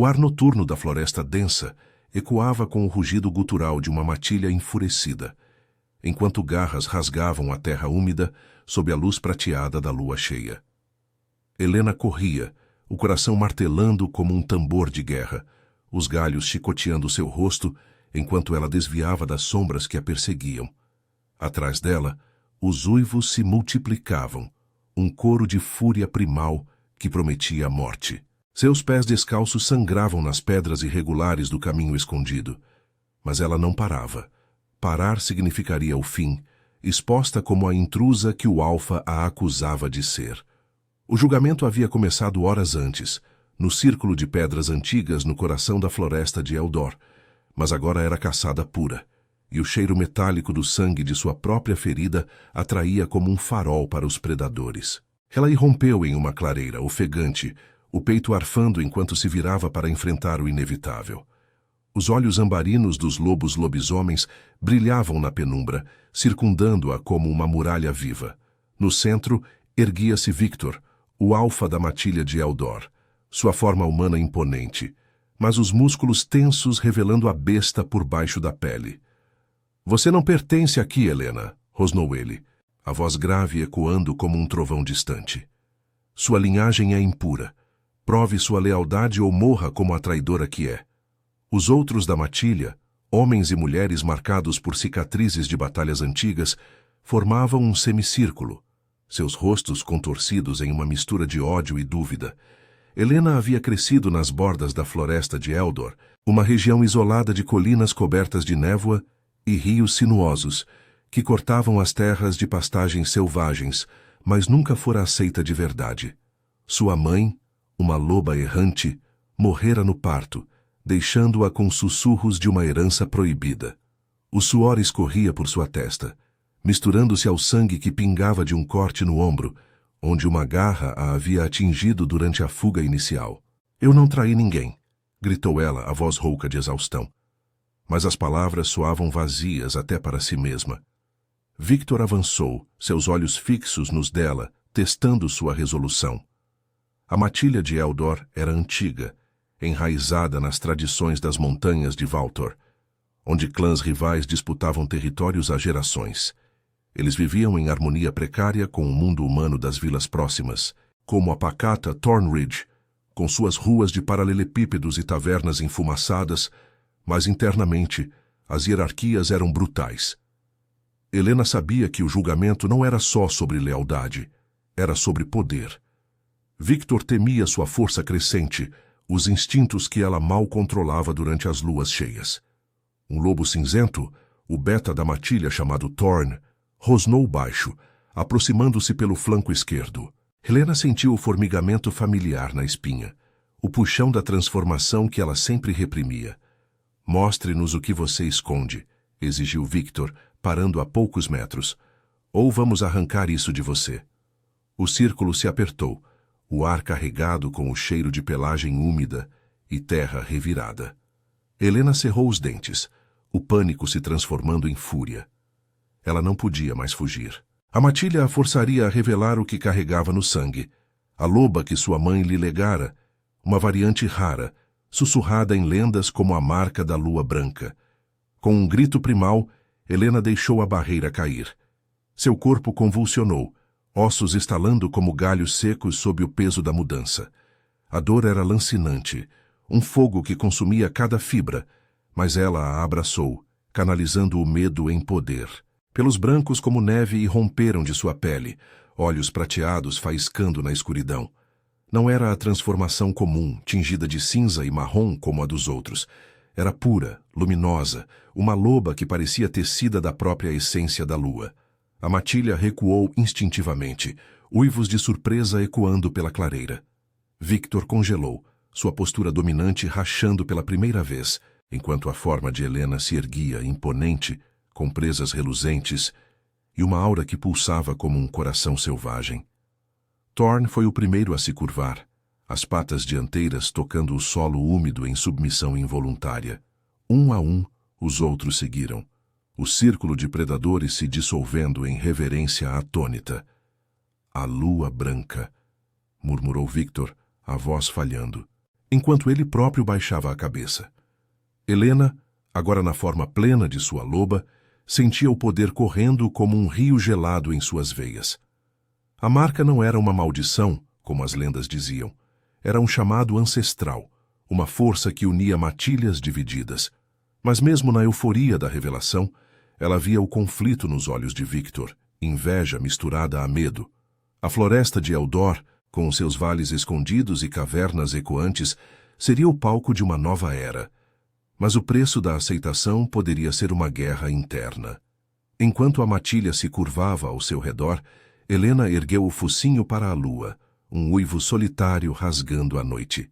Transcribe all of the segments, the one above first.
O ar noturno da floresta densa ecoava com o rugido gutural de uma matilha enfurecida, enquanto garras rasgavam a terra úmida sob a luz prateada da lua cheia. Helena corria, o coração martelando como um tambor de guerra, os galhos chicoteando seu rosto enquanto ela desviava das sombras que a perseguiam. Atrás dela, os uivos se multiplicavam, um coro de fúria primal que prometia a morte. Seus pés descalços sangravam nas pedras irregulares do caminho escondido. Mas ela não parava. Parar significaria o fim, exposta como a intrusa que o Alfa a acusava de ser. O julgamento havia começado horas antes, no círculo de pedras antigas no coração da floresta de Eldor, mas agora era caçada pura, e o cheiro metálico do sangue de sua própria ferida atraía como um farol para os predadores. Ela irrompeu em uma clareira, ofegante, o peito arfando enquanto se virava para enfrentar o inevitável. Os olhos ambarinos dos lobos lobisomens brilhavam na penumbra, circundando-a como uma muralha viva. No centro, erguia-se Victor, o alfa da matilha de Eldor, sua forma humana imponente, mas os músculos tensos revelando a besta por baixo da pele. "Você não pertence aqui, Helena", rosnou ele, a voz grave ecoando como um trovão distante. "Sua linhagem é impura. Prove sua lealdade ou morra como a traidora que é." Os outros da matilha, homens e mulheres marcados por cicatrizes de batalhas antigas, formavam um semicírculo, seus rostos contorcidos em uma mistura de ódio e dúvida. Helena havia crescido nas bordas da floresta de Eldor, uma região isolada de colinas cobertas de névoa e rios sinuosos, que cortavam as terras de pastagens selvagens, mas nunca fora aceita de verdade. Sua mãe, uma loba errante, morrera no parto, deixando-a com sussurros de uma herança proibida. O suor escorria por sua testa, misturando-se ao sangue que pingava de um corte no ombro, onde uma garra a havia atingido durante a fuga inicial. "Eu não traí ninguém", gritou ela, a voz rouca de exaustão. Mas as palavras soavam vazias até para si mesma. Victor avançou, seus olhos fixos nos dela, testando sua resolução. A matilha de Eldor era antiga, enraizada nas tradições das montanhas de Valtor, onde clãs rivais disputavam territórios há gerações. Eles viviam em harmonia precária com o mundo humano das vilas próximas, como a pacata Thornridge, com suas ruas de paralelepípedos e tavernas enfumaçadas, mas internamente as hierarquias eram brutais. Helena sabia que o julgamento não era só sobre lealdade, era sobre poder. Victor temia sua força crescente, os instintos que ela mal controlava durante as luas cheias. Um lobo cinzento, o beta da matilha chamado Thorn, rosnou baixo, aproximando-se pelo flanco esquerdo. Helena sentiu o formigamento familiar na espinha, o puxão da transformação que ela sempre reprimia. "Mostre-nos o que você esconde", exigiu Victor, parando a poucos metros. "Ou vamos arrancar isso de você." O círculo se apertou, o ar carregado com o cheiro de pelagem úmida e terra revirada. Helena cerrou os dentes, o pânico se transformando em fúria. Ela não podia mais fugir. A matilha a forçaria a revelar o que carregava no sangue, a loba que sua mãe lhe legara, uma variante rara, sussurrada em lendas como a marca da lua branca. Com um grito primal, Helena deixou a barreira cair. Seu corpo convulsionou, ossos estalando como galhos secos sob o peso da mudança. A dor era lancinante, um fogo que consumia cada fibra, mas ela a abraçou, canalizando o medo em poder. Pelos brancos como neve irromperam de sua pele, olhos prateados faiscando na escuridão. Não era a transformação comum, tingida de cinza e marrom como a dos outros. Era pura, luminosa, uma loba que parecia tecida da própria essência da lua. A matilha recuou instintivamente, uivos de surpresa ecoando pela clareira. Victor congelou, sua postura dominante rachando pela primeira vez, enquanto a forma de Helena se erguia imponente, com presas reluzentes, e uma aura que pulsava como um coração selvagem. Thorn foi o primeiro a se curvar, as patas dianteiras tocando o solo úmido em submissão involuntária. Um a um, os outros seguiram, o círculo de predadores se dissolvendo em reverência atônita. "A lua branca", murmurou Victor, a voz falhando. enquanto ele próprio baixava a cabeça. Helena, agora na forma plena de sua loba, sentia o poder correndo como um rio gelado em suas veias. A marca não era uma maldição, como as lendas diziam. Era um chamado ancestral, uma força que unia matilhas divididas. Mas mesmo na euforia da revelação, ela via o conflito nos olhos de Victor, inveja misturada a medo. A floresta de Eldor, com seus vales escondidos e cavernas ecoantes, seria o palco de uma nova era. Mas o preço da aceitação poderia ser uma guerra interna. Enquanto a matilha se curvava ao seu redor, Helena ergueu o focinho para a lua, um uivo solitário rasgando a noite.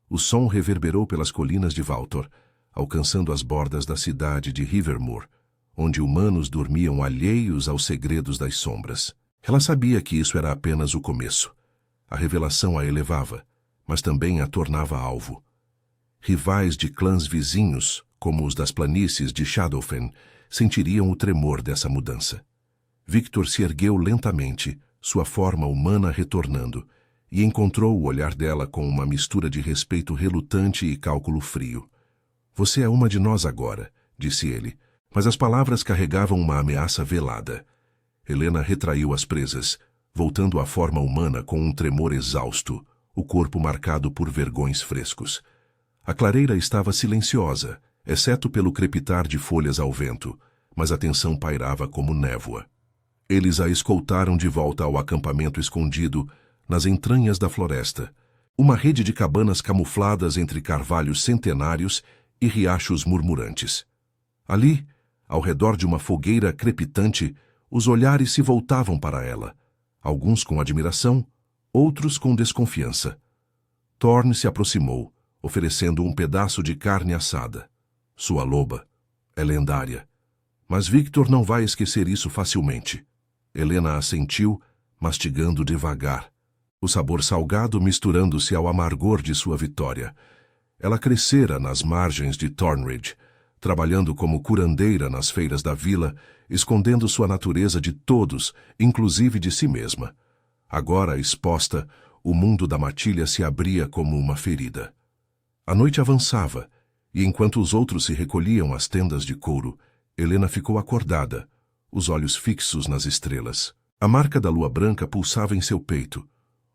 O som reverberou pelas colinas de Valtor, alcançando as bordas da cidade de Rivermoor, onde humanos dormiam alheios aos segredos das sombras. Ela sabia que isso era apenas o começo. A revelação a elevava, mas também a tornava alvo. Rivais de clãs vizinhos, como os das planícies de Shadowfen, sentiriam o tremor dessa mudança. Victor se ergueu lentamente, sua forma humana retornando, e encontrou o olhar dela com uma mistura de respeito relutante e cálculo frio. "Você é uma de nós agora", disse ele, mas as palavras carregavam uma ameaça velada. Helena retraiu as presas, voltando à forma humana com um tremor exausto, o corpo marcado por vergões frescos. A clareira estava silenciosa, exceto pelo crepitar de folhas ao vento, mas a tensão pairava como névoa. Eles a escoltaram de volta ao acampamento escondido, nas entranhas da floresta, uma rede de cabanas camufladas entre carvalhos centenários e riachos murmurantes. Ali, ao redor de uma fogueira crepitante, os olhares se voltavam para ela, alguns com admiração, outros com desconfiança. Thorn se aproximou, oferecendo um pedaço de carne assada. Sua loba é lendária. Mas Victor não vai esquecer isso facilmente. Helena assentiu, mastigando devagar, o sabor salgado misturando-se ao amargor de sua vitória. Ela crescera nas margens de Thornridge, trabalhando como curandeira nas feiras da vila, escondendo sua natureza de todos, inclusive de si mesma. Agora exposta, o mundo da matilha se abria como uma ferida. A noite avançava, e enquanto os outros se recolhiam às tendas de couro, Helena ficou acordada, os olhos fixos nas estrelas. A marca da lua branca pulsava em seu peito,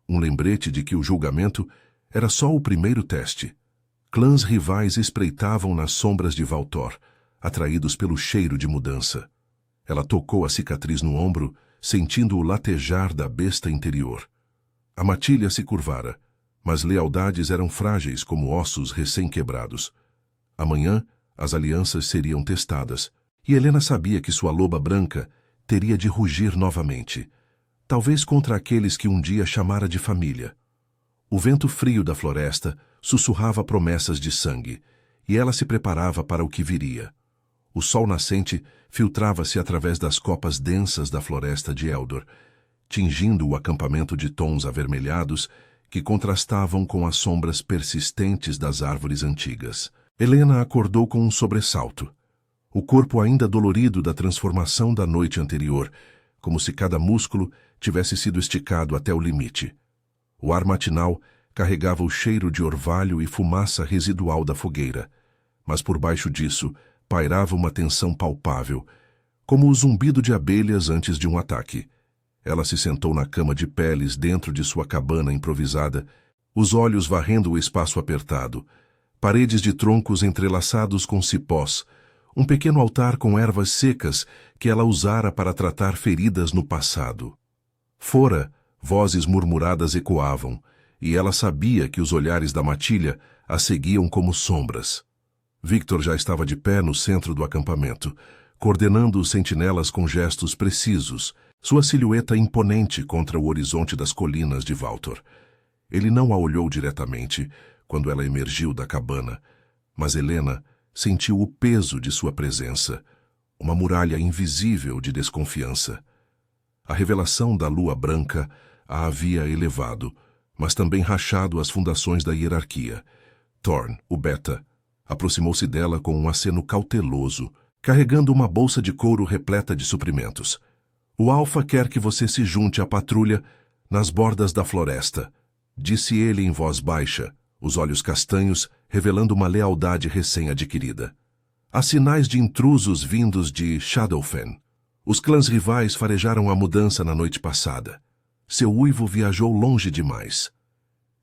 um lembrete de que o julgamento era só o primeiro teste. Clãs rivais espreitavam nas sombras de Valtor, atraídos pelo cheiro de mudança. Ela tocou a cicatriz no ombro, sentindo o latejar da besta interior. A matilha se curvara, mas lealdades eram frágeis como ossos recém-quebrados. Amanhã, as alianças seriam testadas, e Helena sabia que sua loba branca teria de rugir novamente, talvez contra aqueles que um dia chamara de família. O vento frio da floresta sussurrava promessas de sangue, e ela se preparava para o que viria. O sol nascente filtrava-se através das copas densas da floresta de Eldor, tingindo o acampamento de tons avermelhados que contrastavam com as sombras persistentes das árvores antigas. Helena acordou com um sobressalto, o corpo ainda dolorido da transformação da noite anterior, como se cada músculo tivesse sido esticado até o limite. O ar matinal carregava o cheiro de orvalho e fumaça residual da fogueira, mas por baixo disso pairava uma tensão palpável, como o zumbido de abelhas antes de um ataque. Ela se sentou na cama de peles dentro de sua cabana improvisada, os olhos varrendo o espaço apertado, paredes de troncos entrelaçados com cipós, um pequeno altar com ervas secas que ela usara para tratar feridas no passado. Fora, vozes murmuradas ecoavam, e ela sabia que os olhares da matilha a seguiam como sombras. Victor já estava de pé no centro do acampamento, coordenando os sentinelas com gestos precisos, sua silhueta imponente contra o horizonte das colinas de Valtor. Ele não a olhou diretamente quando ela emergiu da cabana, mas Helena sentiu o peso de sua presença, uma muralha invisível de desconfiança. A revelação da lua branca a havia elevado, mas também rachado as fundações da hierarquia. Thorn, o Beta, aproximou-se dela com um aceno cauteloso, carregando uma bolsa de couro repleta de suprimentos. "O Alfa quer que você se junte à patrulha nas bordas da floresta", disse ele em voz baixa, os olhos castanhos revelando uma lealdade recém-adquirida. Há sinais de intrusos vindos de Shadowfen. Os clãs rivais farejaram a mudança na noite passada. Seu uivo viajou longe demais.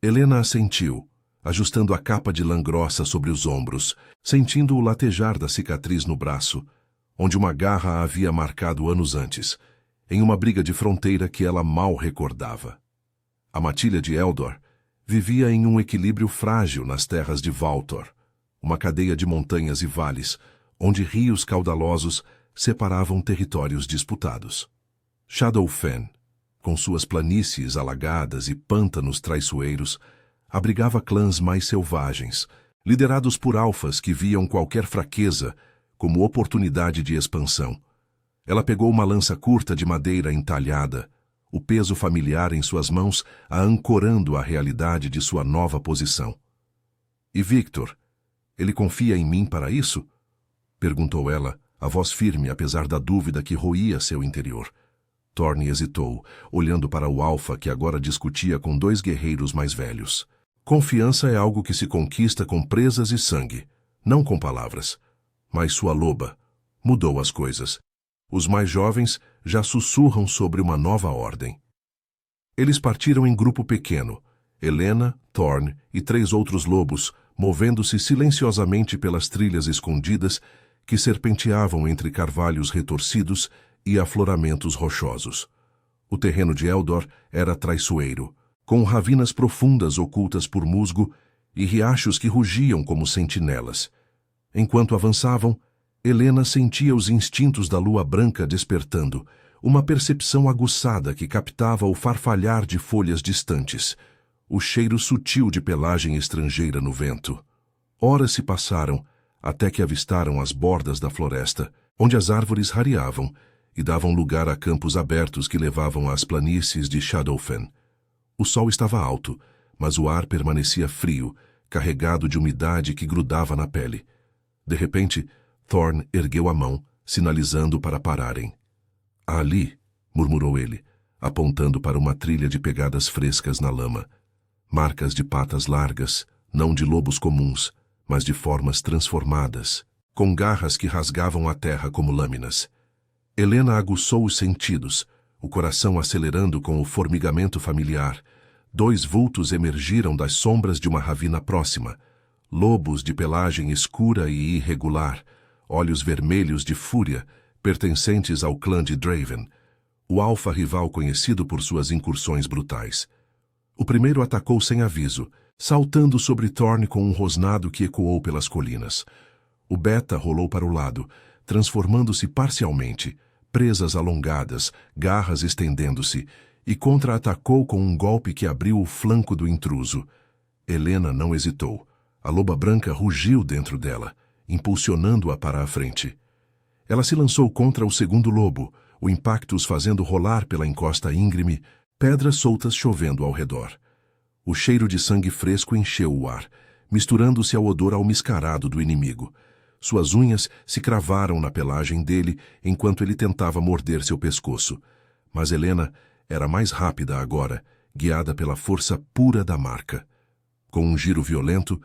Helena assentiu, ajustando a capa de lã grossa sobre os ombros, sentindo o latejar da cicatriz no braço, onde uma garra a havia marcado anos antes, em uma briga de fronteira que ela mal recordava. A matilha de Eldor vivia em um equilíbrio frágil nas terras de Valtor, uma cadeia de montanhas e vales, onde rios caudalosos separavam territórios disputados. Shadowfen, com suas planícies alagadas e pântanos traiçoeiros, abrigava clãs mais selvagens, liderados por alfas que viam qualquer fraqueza como oportunidade de expansão. Ela pegou uma lança curta de madeira entalhada, o peso familiar em suas mãos a ancorando a realidade de sua nova posição. E Victor, ele confia em mim para isso? Perguntou ela, a voz firme apesar da dúvida que roía seu interior. Thorne hesitou, olhando para o alfa que agora discutia com dois guerreiros mais velhos. Confiança é algo que se conquista com presas e sangue, não com palavras. Mas sua loba mudou as coisas. Os mais jovens já sussurram sobre uma nova ordem. Eles partiram em grupo pequeno, Helena, Thorne e 3 outros lobos, movendo-se silenciosamente pelas trilhas escondidas que serpenteavam entre carvalhos retorcidos e afloramentos rochosos. O terreno de Eldor era traiçoeiro, com ravinas profundas ocultas por musgo e riachos que rugiam como sentinelas. Enquanto avançavam, Helena sentia os instintos da lua branca despertando, uma percepção aguçada que captava o farfalhar de folhas distantes, o cheiro sutil de pelagem estrangeira no vento. Horas se passaram, até que avistaram as bordas da floresta, onde as árvores rareavam e davam lugar a campos abertos que levavam às planícies de Shadowfen. O sol estava alto, mas o ar permanecia frio, carregado de umidade que grudava na pele. De repente, Thorne ergueu a mão, sinalizando para pararem. Ali, murmurou ele, apontando para uma trilha de pegadas frescas na lama. Marcas de patas largas, não de lobos comuns, mas de formas transformadas, com garras que rasgavam a terra como lâminas. Helena aguçou os sentidos, o coração acelerando com o formigamento familiar. 2 vultos emergiram das sombras de uma ravina próxima, lobos de pelagem escura e irregular, olhos vermelhos de fúria, pertencentes ao clã de Draven, o alfa rival conhecido por suas incursões brutais. O primeiro atacou sem aviso, saltando sobre Thorne com um rosnado que ecoou pelas colinas. O beta rolou para o lado, transformando-se parcialmente, presas alongadas, garras estendendo-se, e contra-atacou com um golpe que abriu o flanco do intruso. Helena não hesitou. A loba branca rugiu dentro dela, impulsionando-a para a frente. Ela se lançou contra o segundo lobo, o impacto os fazendo rolar pela encosta íngreme, pedras soltas chovendo ao redor. O cheiro de sangue fresco encheu o ar, misturando-se ao odor almiscarado do inimigo. Suas unhas se cravaram na pelagem dele enquanto ele tentava morder seu pescoço. Mas Helena era mais rápida agora, guiada pela força pura da marca. Com um giro violento,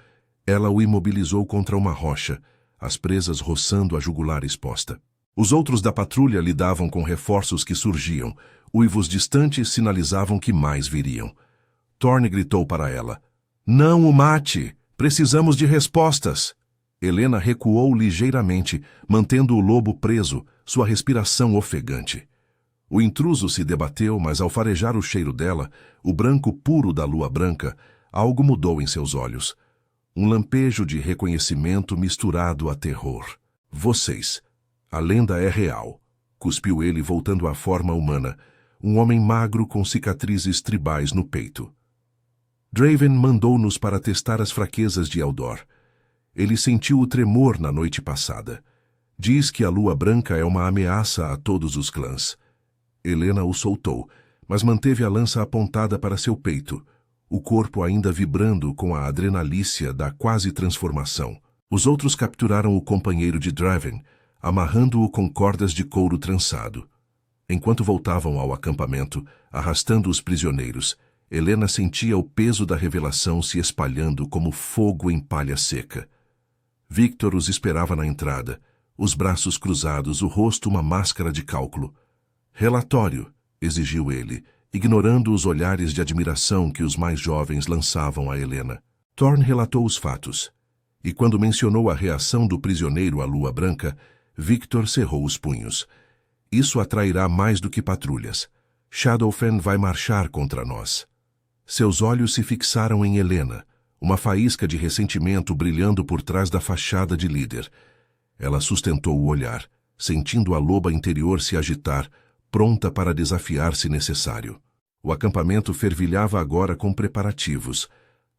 ela o imobilizou contra uma rocha, as presas roçando a jugular exposta. Os outros da patrulha lidavam com reforços que surgiam. Uivos distantes sinalizavam que mais viriam. Thorne gritou para ela. Não o mate! Precisamos de respostas! Helena recuou ligeiramente, mantendo o lobo preso, sua respiração ofegante. O intruso se debateu, mas ao farejar o cheiro dela, o branco puro da lua branca, algo mudou em seus olhos. Um lampejo de reconhecimento misturado a terror. Vocês. A lenda é real, cuspiu ele voltando à forma humana, um homem magro com cicatrizes tribais no peito. Draven mandou-nos para testar as fraquezas de Eldor. Ele sentiu o tremor na noite passada. Diz que a lua branca é uma ameaça a todos os clãs. Helena o soltou, mas manteve a lança apontada para seu peito, o corpo ainda vibrando com a adrenalícia da quase transformação. Os outros capturaram o companheiro de Draven, amarrando-o com cordas de couro trançado. Enquanto voltavam ao acampamento, arrastando os prisioneiros, Helena sentia o peso da revelação se espalhando como fogo em palha seca. Victor os esperava na entrada, os braços cruzados, o rosto uma máscara de cálculo. Relatório, exigiu ele, ignorando os olhares de admiração que os mais jovens lançavam a Helena. Thorne relatou os fatos, e quando mencionou a reação do prisioneiro à lua branca, Victor cerrou os punhos. Isso atrairá mais do que patrulhas. Shadowfen vai marchar contra nós. Seus olhos se fixaram em Helena, uma faísca de ressentimento brilhando por trás da fachada de líder. Ela sustentou o olhar, sentindo a loba interior se agitar, pronta para desafiar se necessário. O acampamento fervilhava agora com preparativos.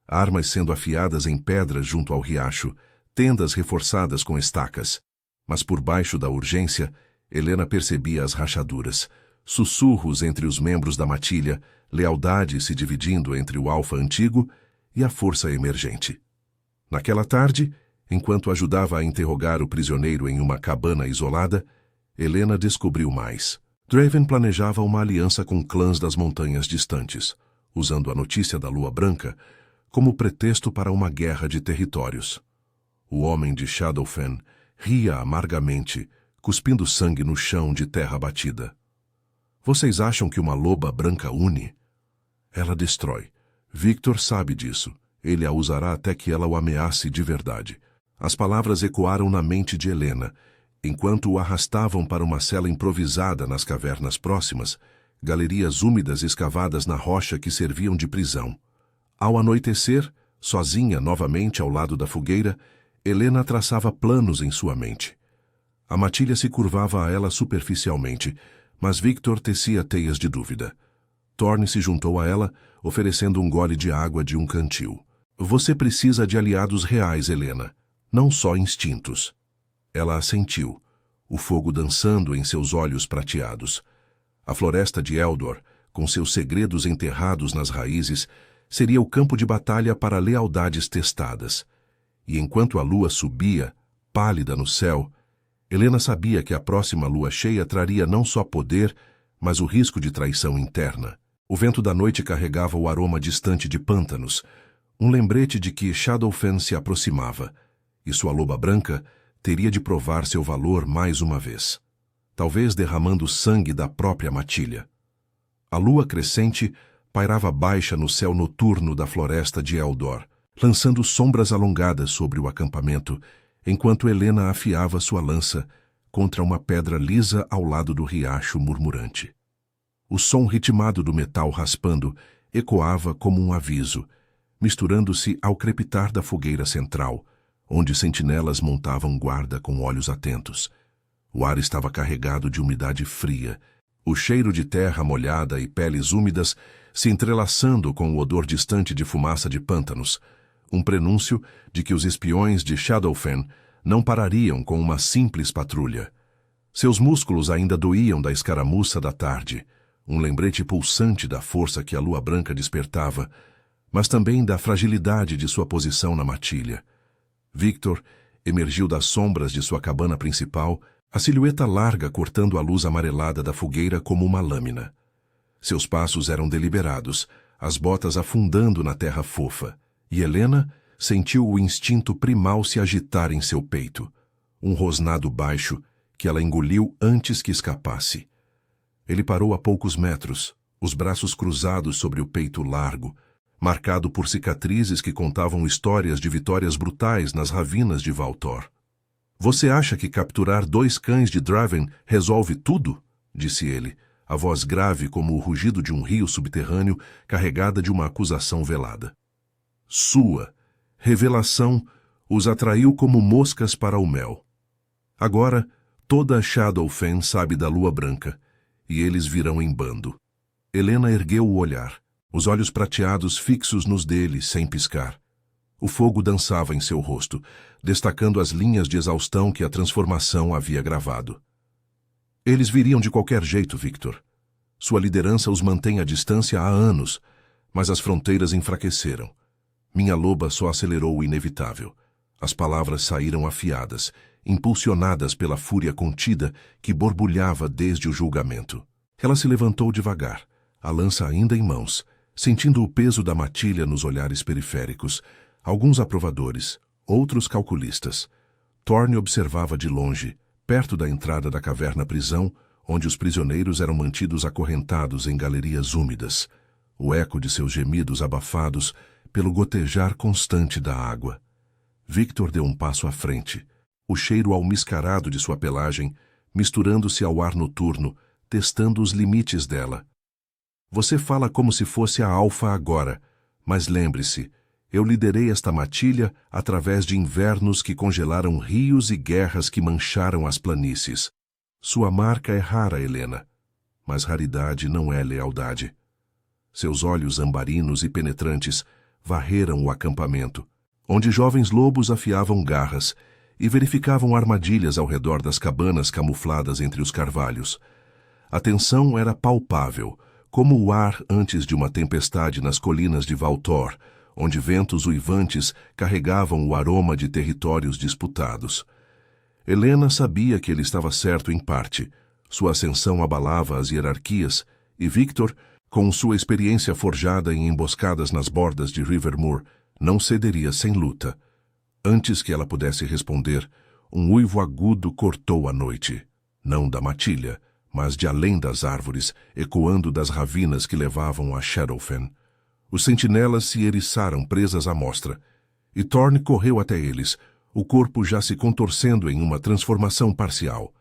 Armas sendo afiadas em pedras junto ao riacho, tendas reforçadas com estacas. Mas por baixo da urgência, Helena percebia as rachaduras, sussurros entre os membros da matilha, lealdade se dividindo entre o alfa antigo e a força emergente. Naquela tarde, enquanto ajudava a interrogar o prisioneiro em uma cabana isolada, Helena descobriu mais. Draven planejava uma aliança com clãs das montanhas distantes, usando a notícia da Lua Branca como pretexto para uma guerra de territórios. O homem de Shadowfen ria amargamente, cuspindo sangue no chão de terra batida. Vocês acham que uma loba branca une? Ela destrói. Victor sabe disso. Ele a usará até que ela o ameace de verdade. As palavras ecoaram na mente de Helena. Enquanto o arrastavam para uma cela improvisada nas cavernas próximas, galerias úmidas escavadas na rocha que serviam de prisão. Ao anoitecer, sozinha novamente ao lado da fogueira, Helena traçava planos em sua mente. A matilha se curvava a ela superficialmente, mas Victor tecia teias de dúvida. Thorne se juntou a ela, oferecendo um gole de água de um cantil. Você precisa de aliados reais, Helena, não só instintos. Ela assentiu, o fogo dançando em seus olhos prateados. A floresta de Eldor, com seus segredos enterrados nas raízes, seria o campo de batalha para lealdades testadas. E enquanto a lua subia, pálida no céu, Helena sabia que a próxima lua cheia traria não só poder, mas o risco de traição interna. O vento da noite carregava o aroma distante de pântanos, um lembrete de que Shadowfen se aproximava, e sua loba branca teria de provar seu valor mais uma vez, talvez derramando sangue da própria matilha. A lua crescente pairava baixa no céu noturno da floresta de Eldor, lançando sombras alongadas sobre o acampamento, enquanto Helena afiava sua lança contra uma pedra lisa ao lado do riacho murmurante. O som ritmado do metal raspando ecoava como um aviso, misturando-se ao crepitar da fogueira central, onde sentinelas montavam guarda com olhos atentos. O ar estava carregado de umidade fria, o cheiro de terra molhada e peles úmidas se entrelaçando com o odor distante de fumaça de pântanos, um prenúncio de que os espiões de Shadowfen não parariam com uma simples patrulha. Seus músculos ainda doíam da escaramuça da tarde, um lembrete pulsante da força que a lua branca despertava, mas também da fragilidade de sua posição na matilha. Victor emergiu das sombras de sua cabana principal, a silhueta larga cortando a luz amarelada da fogueira como uma lâmina. Seus passos eram deliberados, as botas afundando na terra fofa, e Helena sentiu o instinto primal se agitar em seu peito, um rosnado baixo que ela engoliu antes que escapasse. Ele parou a poucos metros, os braços cruzados sobre o peito largo, marcado por cicatrizes que contavam histórias de vitórias brutais nas ravinas de Valtor. Você acha que capturar 2 cães de Draven resolve tudo? Disse ele, a voz grave como o rugido de um rio subterrâneo carregada de uma acusação velada. Sua revelação os atraiu como moscas para o mel. Agora, toda a Shadowfen sabe da lua branca, e eles virão em bando. Helena ergueu o olhar, os olhos prateados fixos nos dele, sem piscar. O fogo dançava em seu rosto, destacando as linhas de exaustão que a transformação havia gravado. Eles viriam de qualquer jeito, Victor. Sua liderança os mantém à distância há anos, mas as fronteiras enfraqueceram. Minha loba só acelerou o inevitável. As palavras saíram afiadas, impulsionadas pela fúria contida que borbulhava desde o julgamento. Ela se levantou devagar, a lança ainda em mãos, sentindo o peso da matilha nos olhares periféricos, alguns aprovadores, outros calculistas. Thorne observava de longe, perto da entrada da caverna-prisão, onde os prisioneiros eram mantidos acorrentados em galerias úmidas, o eco de seus gemidos abafados pelo gotejar constante da água. Victor deu um passo à frente, o cheiro almiscarado de sua pelagem, misturando-se ao ar noturno, testando os limites dela. Você fala como se fosse a alfa agora, mas lembre-se, eu liderei esta matilha através de invernos que congelaram rios e guerras que mancharam as planícies. Sua marca é rara, Helena, mas raridade não é lealdade. Seus olhos ambarinos e penetrantes varreram o acampamento, onde jovens lobos afiavam garras e verificavam armadilhas ao redor das cabanas camufladas entre os carvalhos. A tensão era palpável, como o ar antes de uma tempestade nas colinas de Valtor, onde ventos uivantes carregavam o aroma de territórios disputados. Helena sabia que ele estava certo em parte. Sua ascensão abalava as hierarquias, e Victor, com sua experiência forjada em emboscadas nas bordas de Rivermoor, não cederia sem luta. Antes que ela pudesse responder, um uivo agudo cortou a noite, não da matilha, mas de além das árvores, ecoando das ravinas que levavam a Shadowfen. Os sentinelas se eriçaram presas à mostra, e Thorne correu até eles, o corpo já se contorcendo em uma transformação parcial.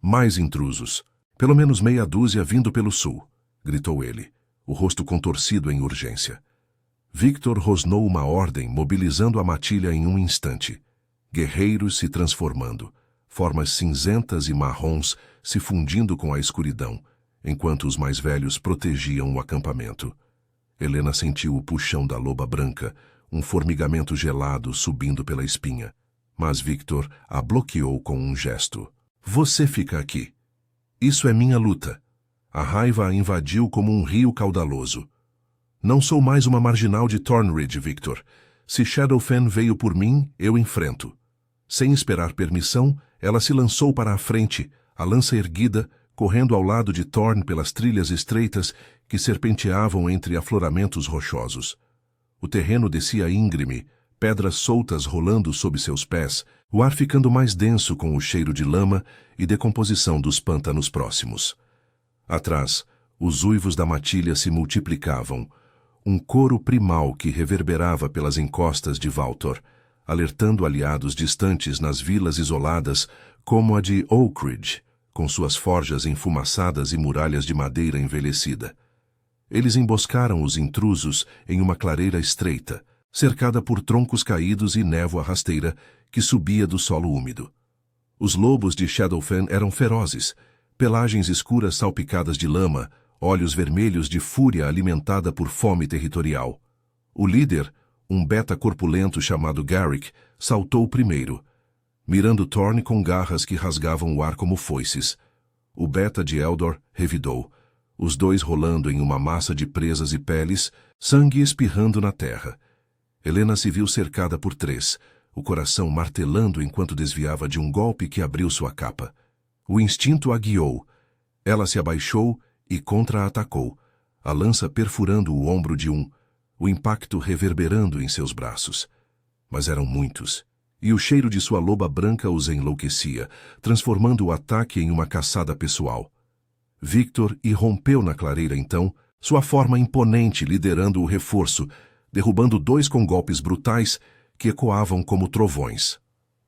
Mais intrusos, pelo menos meia dúzia vindo pelo sul, gritou ele, o rosto contorcido em urgência. Victor rosnou uma ordem, mobilizando a matilha em um instante. Guerreiros se transformando, formas cinzentas e marrons se fundindo com a escuridão, enquanto os mais velhos protegiam o acampamento. Helena sentiu o puxão da loba branca, um formigamento gelado subindo pela espinha. Mas Victor a bloqueou com um gesto. Você fica aqui. Isso é minha luta. A raiva a invadiu como um rio caudaloso. Não sou mais uma marginal de Thornridge, Victor. Se Shadowfen veio por mim, eu enfrento. Sem esperar permissão, ela se lançou para a frente, a lança erguida, correndo ao lado de Thorne pelas trilhas estreitas que serpenteavam entre afloramentos rochosos. O terreno descia íngreme, pedras soltas rolando sob seus pés, o ar ficando mais denso com o cheiro de lama e decomposição dos pântanos próximos. Atrás, os uivos da matilha se multiplicavam, um coro primal que reverberava pelas encostas de Valtor, alertando aliados distantes nas vilas isoladas como a de Oakridge, com suas forjas enfumaçadas e muralhas de madeira envelhecida. Eles emboscaram os intrusos em uma clareira estreita, cercada por troncos caídos e névoa rasteira que subia do solo úmido. Os lobos de Shadowfen eram ferozes, pelagens escuras salpicadas de lama, olhos vermelhos de fúria alimentada por fome territorial. O líder, um beta corpulento chamado Garrick, saltou primeiro, mirando Thorne com garras que rasgavam o ar como foices. O beta de Eldor revidou, os dois rolando em uma massa de presas e peles, sangue espirrando na terra. Helena se viu cercada por três, o coração martelando enquanto desviava de um golpe que abriu sua capa. O instinto a guiou. Ela se abaixou e contra-atacou, a lança perfurando o ombro de um, o impacto reverberando em seus braços. Mas eram muitos, e o cheiro de sua loba branca os enlouquecia, transformando o ataque em uma caçada pessoal. Victor irrompeu na clareira então, sua forma imponente liderando o reforço, derrubando dois com golpes brutais que ecoavam como trovões.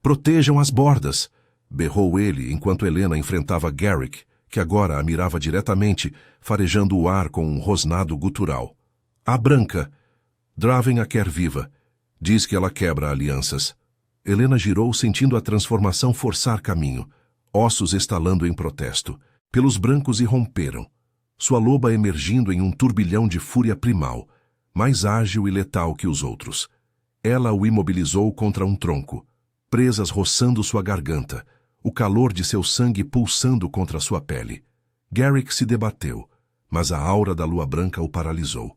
"Protejam as bordas!" berrou ele enquanto Helena enfrentava Garrick, que agora a mirava diretamente, farejando o ar com um rosnado gutural. "A branca! Draven a quer viva. Diz que ela quebra alianças." Helena girou sentindo a transformação forçar caminho, ossos estalando em protesto. Pelos brancos irromperam, sua loba emergindo em um turbilhão de fúria primal, mais ágil e letal que os outros. Ela o imobilizou contra um tronco, presas roçando sua garganta, o calor de seu sangue pulsando contra sua pele. Garrick se debateu, mas a aura da lua branca o paralisou.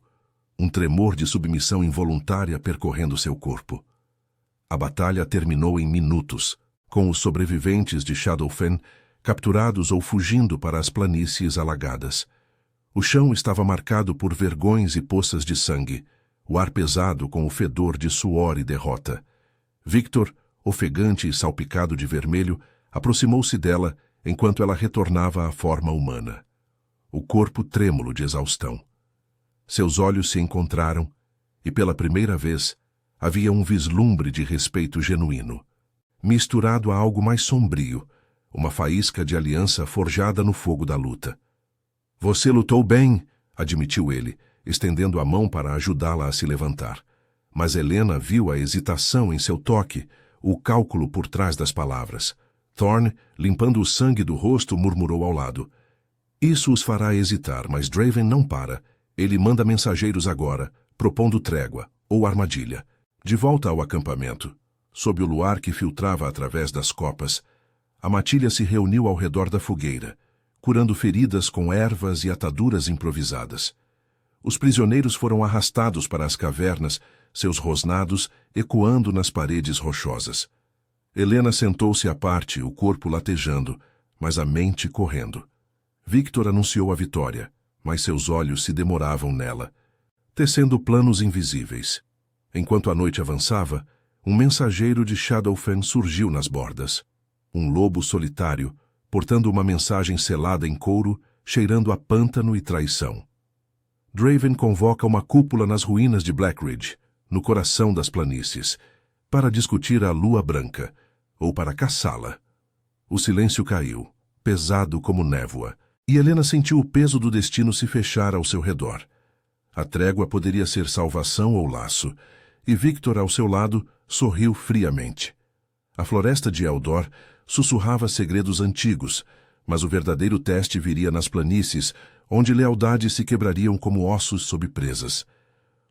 Um tremor de submissão involuntária percorrendo seu corpo. A batalha terminou em minutos, com os sobreviventes de Shadowfen capturados ou fugindo para as planícies alagadas. O chão estava marcado por vergões e poças de sangue, o ar pesado com o fedor de suor e derrota. Victor, ofegante e salpicado de vermelho, aproximou-se dela enquanto ela retornava à forma humana. O corpo trêmulo de exaustão. Seus olhos se encontraram e, pela primeira vez, havia um vislumbre de respeito genuíno, misturado a algo mais sombrio, uma faísca de aliança forjada no fogo da luta. Você lutou bem, admitiu ele, estendendo a mão para ajudá-la a se levantar. Mas Helena viu a hesitação em seu toque, o cálculo por trás das palavras. Thorne, limpando o sangue do rosto, murmurou ao lado. Isso os fará hesitar, mas Draven não para. Ele manda mensageiros agora, propondo trégua, ou armadilha. De volta ao acampamento, sob o luar que filtrava através das copas, a matilha se reuniu ao redor da fogueira, curando feridas com ervas e ataduras improvisadas. Os prisioneiros foram arrastados para as cavernas, seus rosnados ecoando nas paredes rochosas. Helena sentou-se à parte, o corpo latejando, mas a mente correndo. Victor anunciou a vitória, mas seus olhos se demoravam nela, tecendo planos invisíveis. Enquanto a noite avançava, um mensageiro de Shadowfen surgiu nas bordas. Um lobo solitário, portando uma mensagem selada em couro, cheirando a pântano e traição. Draven convoca uma cúpula nas ruínas de Blackridge, no coração das planícies, para discutir a lua branca, ou para caçá-la. O silêncio caiu, pesado como névoa, e Helena sentiu o peso do destino se fechar ao seu redor. A trégua poderia ser salvação ou laço, e Victor, ao seu lado, sorriu friamente. A floresta de Eldor sussurrava segredos antigos, mas o verdadeiro teste viria nas planícies, onde lealdades se quebrariam como ossos sob presas.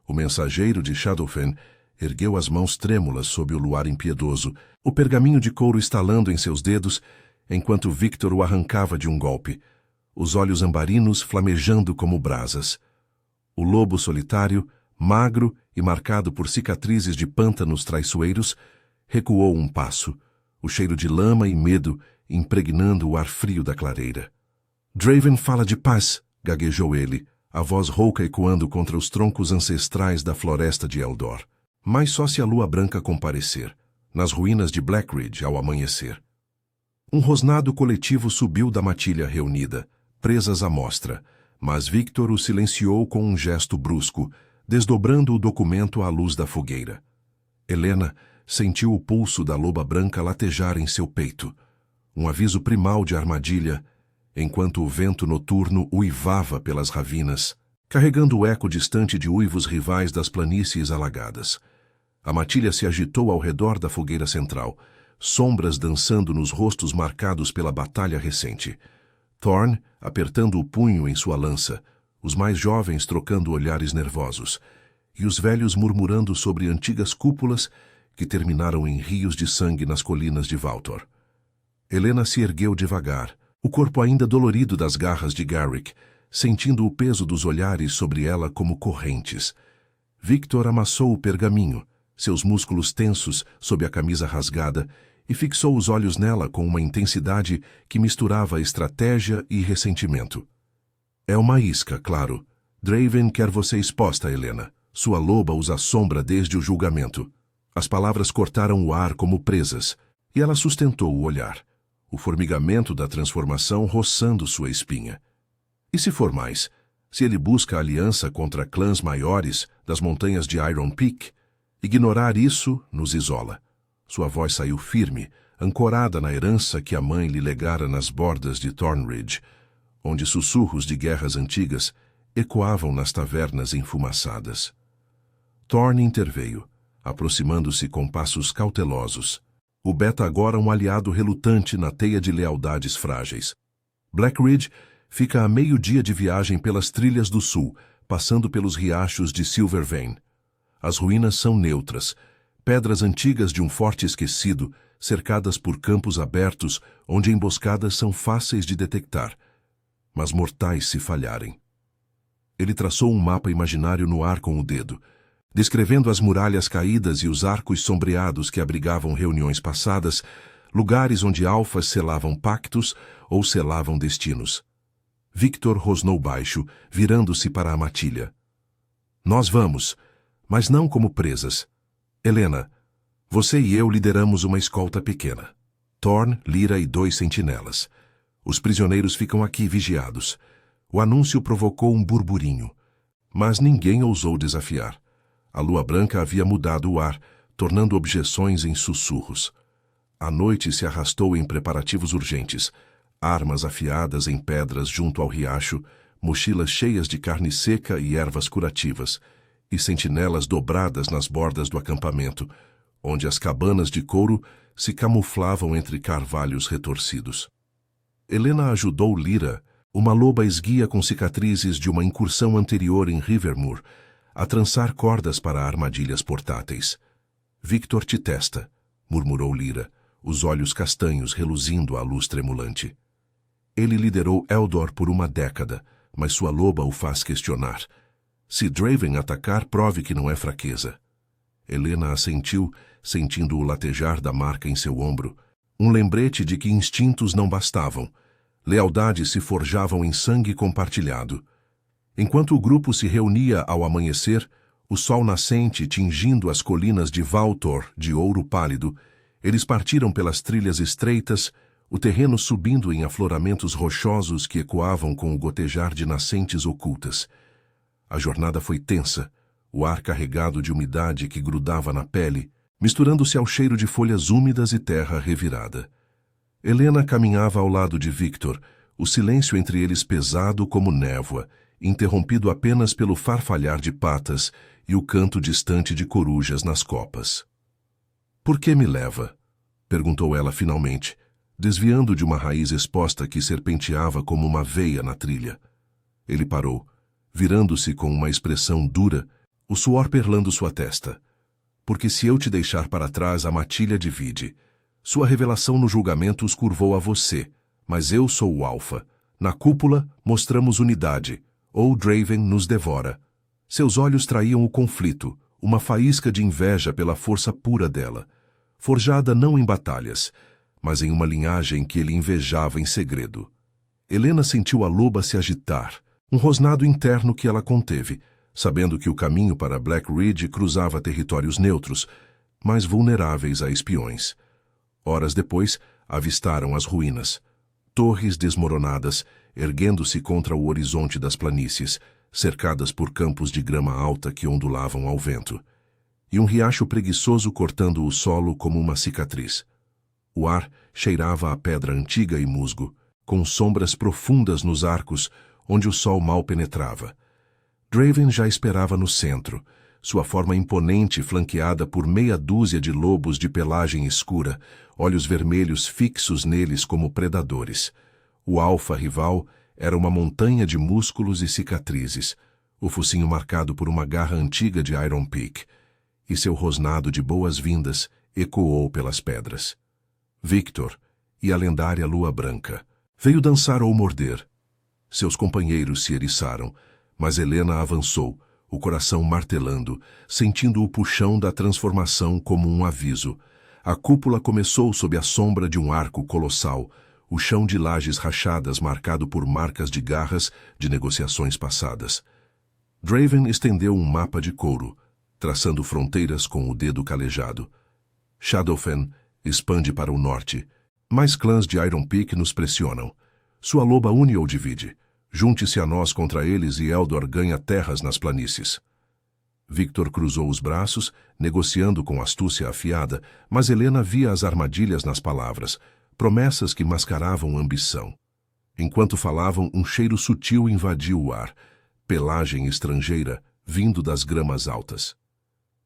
O mensageiro de Shadowfen ergueu as mãos trêmulas sob o luar impiedoso, o pergaminho de couro estalando em seus dedos, enquanto Victor o arrancava de um golpe, os olhos ambarinos flamejando como brasas. O lobo solitário, magro e marcado por cicatrizes de pântanos traiçoeiros, recuou um passo, o cheiro de lama e medo impregnando o ar frio da clareira. Draven fala de paz, gaguejou ele, a voz rouca ecoando contra os troncos ancestrais da floresta de Eldor. Mas só se a lua branca comparecer, nas ruínas de Blackridge ao amanhecer. Um rosnado coletivo subiu da matilha reunida, presas à mostra, mas Victor o silenciou com um gesto brusco, desdobrando o documento à luz da fogueira. Helena sentiu o pulso da loba branca latejar em seu peito, um aviso primal de armadilha, enquanto o vento noturno uivava pelas ravinas, carregando o eco distante de uivos rivais das planícies alagadas. A matilha se agitou ao redor da fogueira central, sombras dançando nos rostos marcados pela batalha recente. Thorne, apertando o punho em sua lança, os mais jovens trocando olhares nervosos, e os velhos murmurando sobre antigas cúpulas que terminaram em rios de sangue nas colinas de Valtor. Helena se ergueu devagar, o corpo ainda dolorido das garras de Garrick, sentindo o peso dos olhares sobre ela como correntes. Victor amassou o pergaminho, seus músculos tensos sob a camisa rasgada, e fixou os olhos nela com uma intensidade que misturava estratégia e ressentimento. É uma isca, claro. Draven quer você exposta, Helena. Sua loba os assombra desde o julgamento. As palavras cortaram o ar como presas, e ela sustentou o olhar, o formigamento da transformação roçando sua espinha. E se for mais, se ele busca aliança contra clãs maiores das montanhas de Iron Peak, ignorar isso nos isola. Sua voz saiu firme, ancorada na herança que a mãe lhe legara nas bordas de Thornridge, onde sussurros de guerras antigas ecoavam nas tavernas enfumaçadas. Thorne interveio, aproximando-se com passos cautelosos. O Beta agora um aliado relutante na teia de lealdades frágeis. Blackridge fica a meio-dia de viagem pelas trilhas do sul, passando pelos riachos de Silvervein. As ruínas são neutras, pedras antigas de um forte esquecido, cercadas por campos abertos, onde emboscadas são fáceis de detectar, mas mortais se falharem. Ele traçou um mapa imaginário no ar com o dedo, descrevendo as muralhas caídas e os arcos sombreados que abrigavam reuniões passadas, lugares onde alfas selavam pactos ou selavam destinos. Victor rosnou baixo, virando-se para a matilha. Nós vamos, mas não como presas. Helena, você e eu lideramos uma escolta pequena. Thorn, Lyra e 2 sentinelas. Os prisioneiros ficam aqui vigiados. O anúncio provocou um burburinho, mas ninguém ousou desafiar. A lua branca havia mudado o ar, tornando objeções em sussurros. A noite se arrastou em preparativos urgentes, armas afiadas em pedras junto ao riacho, mochilas cheias de carne seca e ervas curativas, e sentinelas dobradas nas bordas do acampamento, onde as cabanas de couro se camuflavam entre carvalhos retorcidos. Helena ajudou Lyra, uma loba esguia com cicatrizes de uma incursão anterior em Rivermoor, a trançar cordas para armadilhas portáteis. Victor te testa, murmurou Lyra, os olhos castanhos reluzindo à luz tremulante. Ele liderou Eldor por uma década, mas sua loba o faz questionar. Se Draven atacar, prove que não é fraqueza. Helena assentiu, sentindo o latejar da marca em seu ombro, um lembrete de que instintos não bastavam. Lealdades se forjavam em sangue compartilhado. Enquanto o grupo se reunia ao amanhecer, o sol nascente tingindo as colinas de Valtor de ouro pálido, eles partiram pelas trilhas estreitas, o terreno subindo em afloramentos rochosos que ecoavam com o gotejar de nascentes ocultas. A jornada foi tensa, o ar carregado de umidade que grudava na pele, misturando-se ao cheiro de folhas úmidas e terra revirada. Helena caminhava ao lado de Victor, o silêncio entre eles pesado como névoa, interrompido apenas pelo farfalhar de patas e o canto distante de corujas nas copas. "Por que me leva?" perguntou ela finalmente, desviando de uma raiz exposta que serpenteava como uma veia na trilha. Ele parou, virando-se com uma expressão dura, o suor perlando sua testa. "Porque se eu te deixar para trás, a matilha divide. Sua revelação no julgamento os curvou a você, mas eu sou o Alfa. Na cúpula, mostramos unidade, ou Draven nos devora." Seus olhos traíam o conflito, uma faísca de inveja pela força pura dela, forjada não em batalhas, mas em uma linhagem que ele invejava em segredo. Helena sentiu a loba se agitar, um rosnado interno que ela conteve, sabendo que o caminho para Black Ridge cruzava territórios neutros, mas vulneráveis a espiões. Horas depois, avistaram as ruínas. Torres desmoronadas, erguendo-se contra o horizonte das planícies, cercadas por campos de grama alta que ondulavam ao vento, e um riacho preguiçoso cortando o solo como uma cicatriz. O ar cheirava a pedra antiga e musgo, com sombras profundas nos arcos, onde o sol mal penetrava. Draven já esperava no centro, sua forma imponente flanqueada por meia dúzia de lobos de pelagem escura, olhos vermelhos fixos neles como predadores. O alfa rival era uma montanha de músculos e cicatrizes, o focinho marcado por uma garra antiga de Iron Peak, e seu rosnado de boas-vindas ecoou pelas pedras. Victor e a lendária lua branca. Veio dançar ou morder. Seus companheiros se eriçaram, mas Helena avançou, o coração martelando, sentindo o puxão da transformação como um aviso. A cúpula começou sob a sombra de um arco colossal, o chão de lajes rachadas marcado por marcas de garras de negociações passadas. Draven estendeu um mapa de couro, traçando fronteiras com o dedo calejado. Shadowfen expande para o norte. Mais clãs de Iron Peak nos pressionam. Sua loba une ou divide. Junte-se a nós contra eles e Eldor ganha terras nas planícies. Victor cruzou os braços, negociando com astúcia afiada, mas Helena via as armadilhas nas palavras, promessas que mascaravam ambição. Enquanto falavam, um cheiro sutil invadiu o ar, pelagem estrangeira, vindo das gramas altas.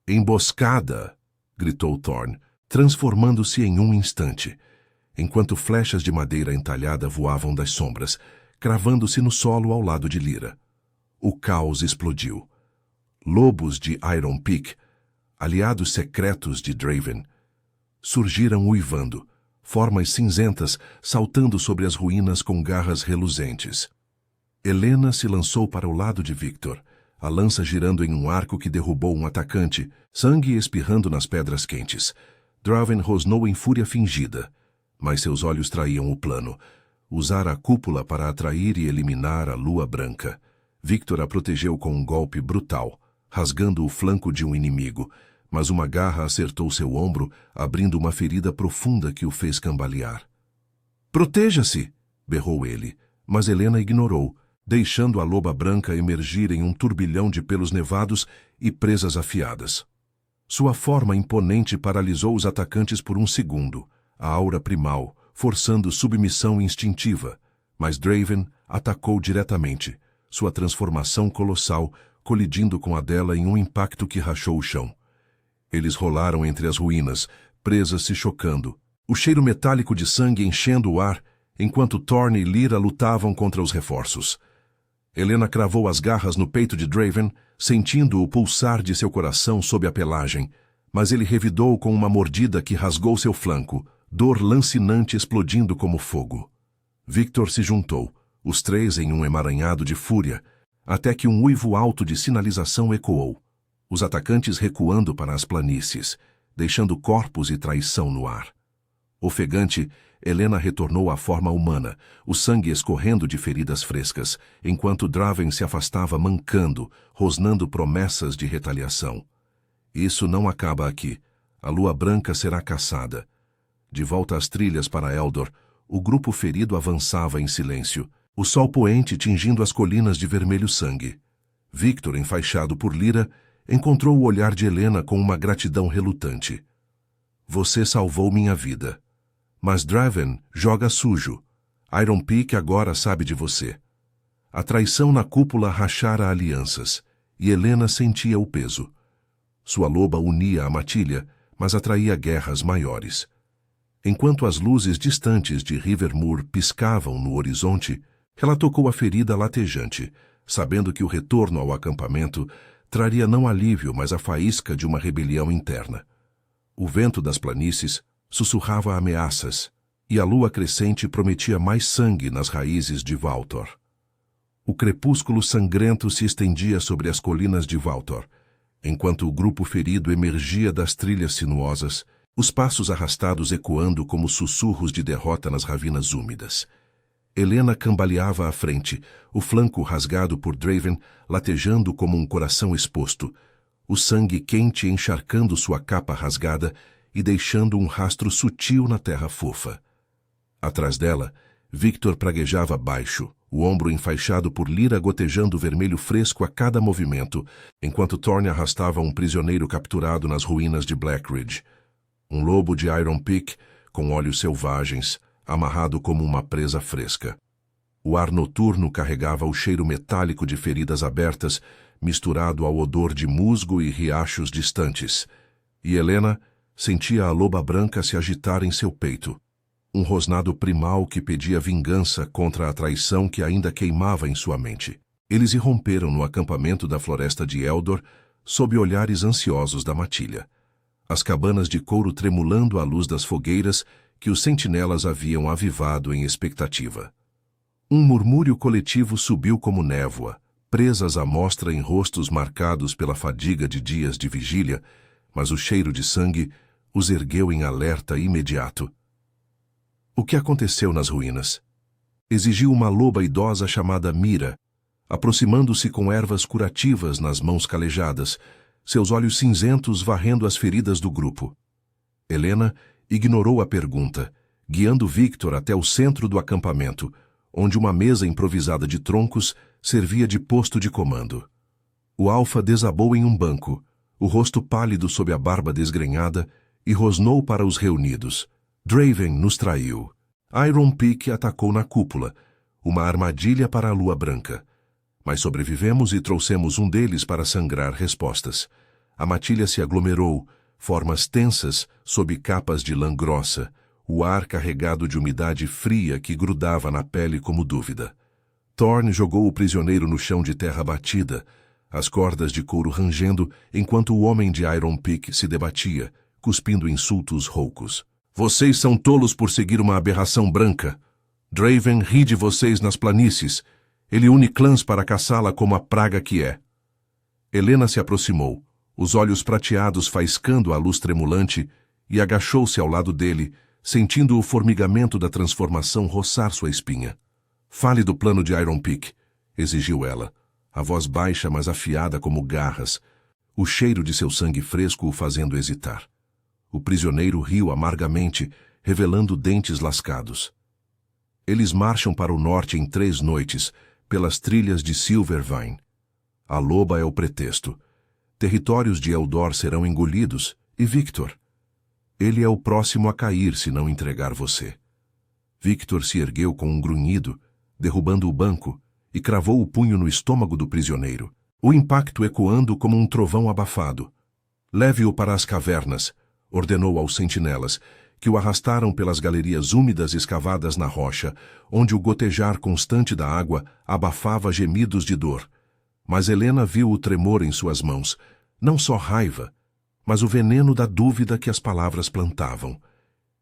"Emboscada!" gritou Thorn, transformando-se em um instante, enquanto flechas de madeira entalhada voavam das sombras, cravando-se no solo ao lado de Lyra. O caos explodiu. Lobos de Iron Peak, aliados secretos de Draven, surgiram uivando, formas cinzentas saltando sobre as ruínas com garras reluzentes. Helena se lançou para o lado de Victor, a lança girando em um arco que derrubou um atacante, sangue espirrando nas pedras quentes. Draven rosnou em fúria fingida, mas seus olhos traíam o plano. usara a cúpula para atrair e eliminar a Lua Branca. Victor a protegeu com um golpe brutal, rasgando o flanco de um inimigo, mas uma garra acertou seu ombro, abrindo uma ferida profunda que o fez cambalear. "Proteja-se!" berrou ele, mas Helena ignorou, deixando a loba branca emergir em um turbilhão de pelos nevados e presas afiadas. Sua forma imponente paralisou os atacantes por um segundo, a aura primal, forçando submissão instintiva, mas Draven atacou diretamente, sua transformação colossal colidindo com a dela em um impacto que rachou o chão. Eles rolaram entre as ruínas, presas se chocando, o cheiro metálico de sangue enchendo o ar, enquanto Thorn e Lyra lutavam contra os reforços. Helena cravou as garras no peito de Draven, sentindo o pulsar de seu coração sob a pelagem, mas ele revidou com uma mordida que rasgou seu flanco, dor lancinante explodindo como fogo. Victor se juntou, os três em um emaranhado de fúria, até que um uivo alto de sinalização ecoou, os atacantes recuando para as planícies, deixando corpos e traição no ar. Ofegante, Helena retornou à forma humana, o sangue escorrendo de feridas frescas, enquanto Draven se afastava mancando, rosnando promessas de retaliação. Isso não acaba aqui. A Lua Branca será caçada. De volta às trilhas para Eldor, o grupo ferido avançava em silêncio, o sol poente tingindo as colinas de vermelho sangue. Victor, enfaixado por Lyra, encontrou o olhar de Helena com uma gratidão relutante. "Você salvou minha vida. Mas Draven joga sujo. Iron Peak agora sabe de você." A traição na cúpula rachara alianças, e Helena sentia o peso. Sua loba unia a matilha, mas atraía guerras maiores. Enquanto as luzes distantes de Rivermoor piscavam no horizonte, ela tocou a ferida latejante, sabendo que o retorno ao acampamento traria não alívio, mas a faísca de uma rebelião interna. O vento das planícies sussurrava ameaças, e a lua crescente prometia mais sangue nas raízes de Valtor. O crepúsculo sangrento se estendia sobre as colinas de Valtor, enquanto o grupo ferido emergia das trilhas sinuosas, os passos arrastados ecoando como sussurros de derrota nas ravinas úmidas. Helena cambaleava à frente, o flanco rasgado por Draven latejando como um coração exposto, o sangue quente encharcando sua capa rasgada e deixando um rastro sutil na terra fofa. Atrás dela, Victor praguejava baixo, o ombro enfaixado por Lyra gotejando vermelho fresco a cada movimento, enquanto Thorn arrastava um prisioneiro capturado nas ruínas de Blackridge. Um lobo de Iron Peak, com olhos selvagens, amarrado como uma presa fresca. O ar noturno carregava o cheiro metálico de feridas abertas, misturado ao odor de musgo e riachos distantes, e Helena sentia a loba branca se agitar em seu peito, um rosnado primal que pedia vingança contra a traição que ainda queimava em sua mente. Eles irromperam no acampamento da floresta de Eldor, sob olhares ansiosos da matilha, as cabanas de couro tremulando à luz das fogueiras que os sentinelas haviam avivado em expectativa. Um murmúrio coletivo subiu como névoa, presas à mostra em rostos marcados pela fadiga de dias de vigília, mas o cheiro de sangue os ergueu em alerta imediato. O que aconteceu nas ruínas? Exigiu uma loba idosa chamada Mira, aproximando-se com ervas curativas nas mãos calejadas, seus olhos cinzentos varrendo as feridas do grupo. Helena ignorou a pergunta, guiando Victor até o centro do acampamento, onde uma mesa improvisada de troncos servia de posto de comando. O alfa desabou em um banco, o rosto pálido sob a barba desgrenhada, e rosnou para os reunidos. Draven nos traiu. Iron Peak atacou na cúpula, uma armadilha para a Lua Branca. Mas sobrevivemos e trouxemos um deles para sangrar respostas. A matilha se aglomerou, formas tensas sob capas de lã grossa, o ar carregado de umidade fria que grudava na pele como dúvida. Thorn jogou o prisioneiro no chão de terra batida, as cordas de couro rangendo enquanto o homem de Iron Peak se debatia, cuspindo insultos roucos. "Vocês são tolos por seguir uma aberração branca. Draven ri de vocês nas planícies. Ele une clãs para caçá-la como a praga que é." Helena se aproximou, os olhos prateados faiscando a luz tremulante, e agachou-se ao lado dele, sentindo o formigamento da transformação roçar sua espinha. "Fale do plano de Iron Peak", exigiu ela, a voz baixa mas afiada como garras, o cheiro de seu sangue fresco o fazendo hesitar. O prisioneiro riu amargamente, revelando dentes lascados. "Eles marcham para o norte em 3 noites, pelas trilhas de Silvervine. A loba é o pretexto. Territórios de Eldor serão engolidos, e Victor? Ele é o próximo a cair se não entregar você." Victor se ergueu com um grunhido, derrubando o banco, e cravou o punho no estômago do prisioneiro, o impacto ecoando como um trovão abafado. "Leve-o para as cavernas", ordenou aos sentinelas, que o arrastaram pelas galerias úmidas escavadas na rocha, onde o gotejar constante da água abafava gemidos de dor. Mas Helena viu o tremor em suas mãos, não só raiva, mas o veneno da dúvida que as palavras plantavam.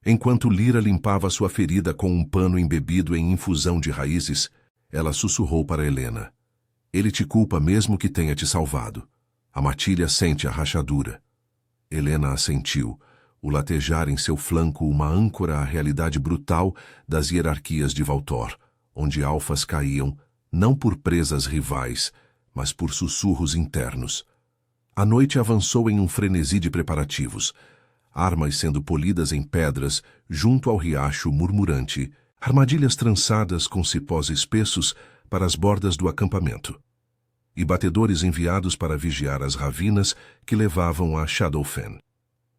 Enquanto Lyra limpava sua ferida com um pano embebido em infusão de raízes, ela sussurrou para Helena: "Ele te culpa mesmo que tenha te salvado. A matilha sente a rachadura." Helena assentiu, o latejar em seu flanco uma âncora à realidade brutal das hierarquias de Valtor, onde alfas caíam, não por presas rivais, mas por sussurros internos. A noite avançou em um frenesi de preparativos, armas sendo polidas em pedras junto ao riacho murmurante, armadilhas trançadas com cipós espessos para as bordas do acampamento, e batedores enviados para vigiar as ravinas que levavam a Shadowfen.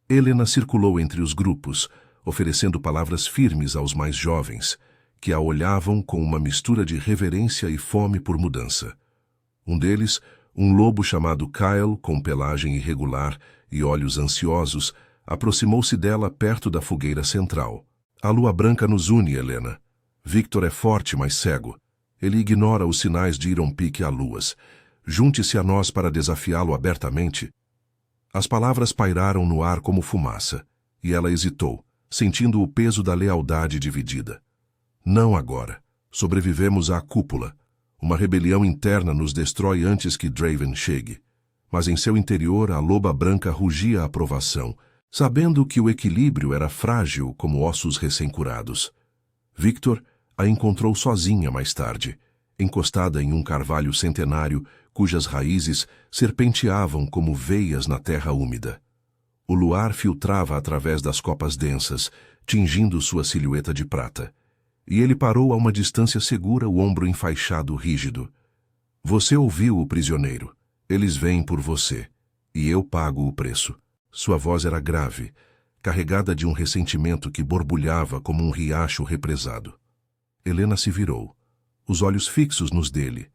Helena circulou entre os grupos, oferecendo palavras firmes aos mais jovens, que a olhavam com uma mistura de reverência e fome por mudança. Um deles, um lobo chamado Kyle, com pelagem irregular e olhos ansiosos, aproximou-se dela perto da fogueira central. "A lua branca nos une, Helena. Victor é forte, mas cego. Ele ignora os sinais de Iron Peak a luas. Junte-se a nós para desafiá-lo abertamente." As palavras pairaram no ar como fumaça, e ela hesitou, sentindo o peso da lealdade dividida. "Não agora. Sobrevivemos à cúpula. Uma rebelião interna nos destrói antes que Draven chegue." Mas em seu interior a loba branca rugia a aprovação, sabendo que o equilíbrio era frágil como ossos recém-curados. Victor a encontrou sozinha mais tarde, encostada em um carvalho centenário cujas raízes serpenteavam como veias na terra úmida. O luar filtrava através das copas densas, tingindo sua silhueta de prata. E ele parou a uma distância segura, o ombro enfaixado rígido. "Você ouviu o prisioneiro. Eles vêm por você. E eu pago o preço." Sua voz era grave, carregada de um ressentimento que borbulhava como um riacho represado. Helena se virou, os olhos fixos nos dele,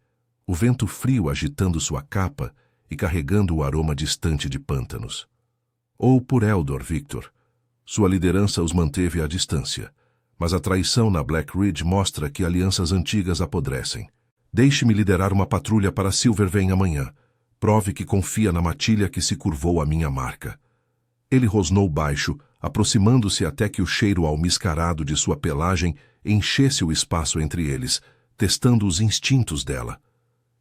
o vento frio agitando sua capa e carregando o aroma distante de pântanos. "Ou por Eldor, Victor. Sua liderança os manteve à distância, mas a traição na Black Ridge mostra que alianças antigas apodrecem. Deixe-me liderar uma patrulha para Silvervane amanhã. Prove que confia na matilha que se curvou à minha marca." Ele rosnou baixo, aproximando-se até que o cheiro almiscarado de sua pelagem enchesse o espaço entre eles, testando os instintos dela.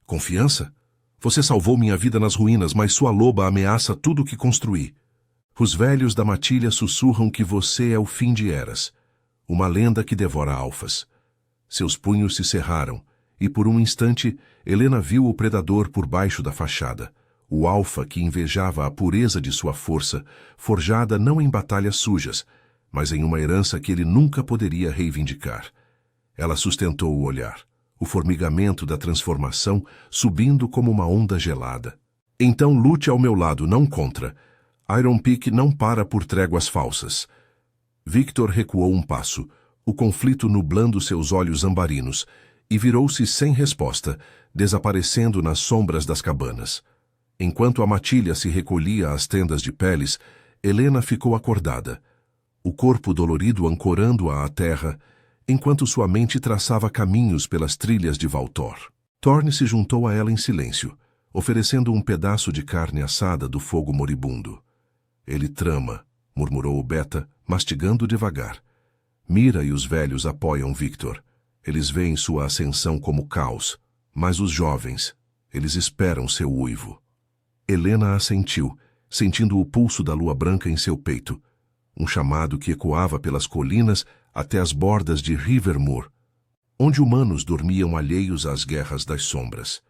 "Confiança? Você salvou minha vida nas ruínas, mas sua loba ameaça tudo o que construí. Os velhos da matilha sussurram que você é o fim de eras, uma lenda que devora alfas." Seus punhos se cerraram, e por um instante Helena viu o predador por baixo da fachada, o alfa que invejava a pureza de sua força, forjada não em batalhas sujas, mas em uma herança que ele nunca poderia reivindicar. Ela sustentou o olhar, o formigamento da transformação subindo como uma onda gelada. "Então lute ao meu lado, não contra. Iron Peak não para por tréguas falsas." Victor recuou um passo, o conflito nublando seus olhos ambarinos, e virou-se sem resposta, desaparecendo nas sombras das cabanas. Enquanto a matilha se recolhia às tendas de peles, Helena ficou acordada, o corpo dolorido ancorando-a à terra, enquanto sua mente traçava caminhos pelas trilhas de Valtor. Thorne se juntou a ela em silêncio, oferecendo um pedaço de carne assada do fogo moribundo. "Ele trama", murmurou o Beta, mastigando devagar. "Mira e os velhos apoiam Victor. Eles veem sua ascensão como caos, mas os jovens, eles esperam seu uivo." Helena assentiu, sentindo o pulso da lua branca em seu peito. um chamado que ecoava pelas colinas até as bordas de Rivermoor, onde humanos dormiam alheios às guerras das sombras.